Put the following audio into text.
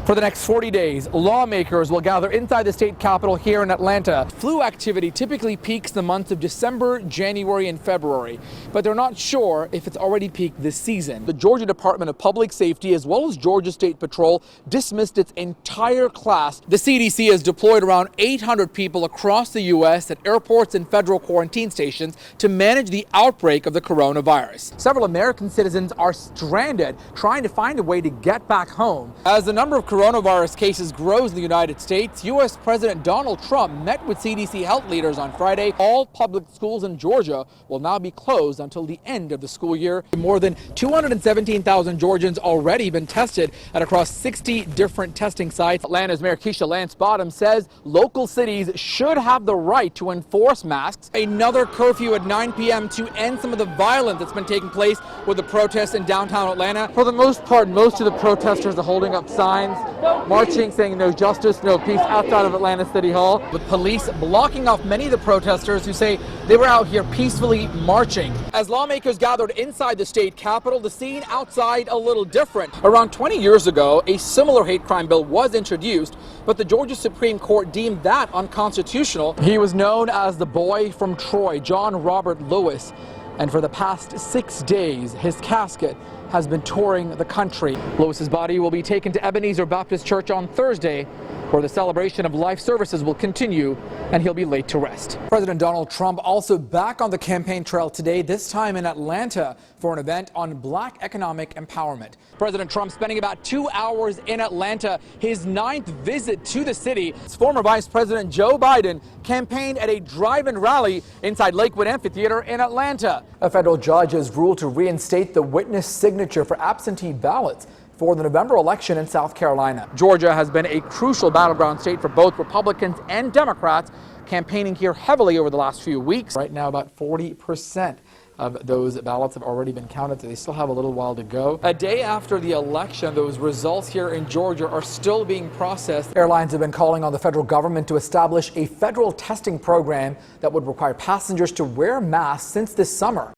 For the next 40 days, lawmakers will gather inside the state capitol here in Atlanta. Flu activity typically peaks the months of December, January, and February, but they're not sure if it's already peaked this season. The Georgia Department of Public Safety, as well as Georgia State Patrol, dismissed its entire class. The CDC has deployed around 800 people across the U.S. at airports and federal quarantine stations to manage the outbreak of the coronavirus. Several American citizens are stranded, trying to find a way to get back home. As the number of coronavirus cases grows in the United States, U.S. President Donald Trump met with CDC health leaders on Friday. All public schools in Georgia will now be closed until the end of the school year. More than 217,000 Georgians already been tested at across 60 different testing sites. Atlanta's Mayor Keisha Lance Bottoms says local cities should have the right to enforce masks. Another curfew at 9 p.m. to end some of the violence that's been taking place with the protests in downtown Atlanta. For the most part, most of the protesters are holding up signs, marching, saying no justice, no peace outside of Atlanta City Hall, with police blocking off many of the protesters who say they were out here peacefully marching. As lawmakers gathered inside the state capitol, the scene outside a little different. Around 20 years ago, a similar hate crime bill was introduced, but the Georgia Supreme Court deemed that unconstitutional. He was known as the boy from Troy, John Robert Lewis, and for the past 6 days, his casket has been touring the country. Lewis's body will be taken to Ebenezer Baptist Church on Thursday, where the celebration of life services will continue, and he'll be laid to rest. President Donald Trump also back on the campaign trail today, this time in Atlanta, for an event on Black economic empowerment. President Trump spending about 2 hours in Atlanta, his 9th visit to the city. Former Vice President Joe Biden campaigned at a drive-in rally inside Lakewood Amphitheater in Atlanta. A federal judge has ruled to reinstate the witness signature for absentee ballots for the November election in South Carolina. Georgia has been a crucial battleground state for both Republicans and Democrats, campaigning here heavily over the last few weeks. Right now, about 40% of those ballots have already been counted, so they still have a little while to go. A day after the election, those results here in Georgia are still being processed. Airlines have been calling on the federal government to establish a federal testing program that would require passengers to wear masks since this summer.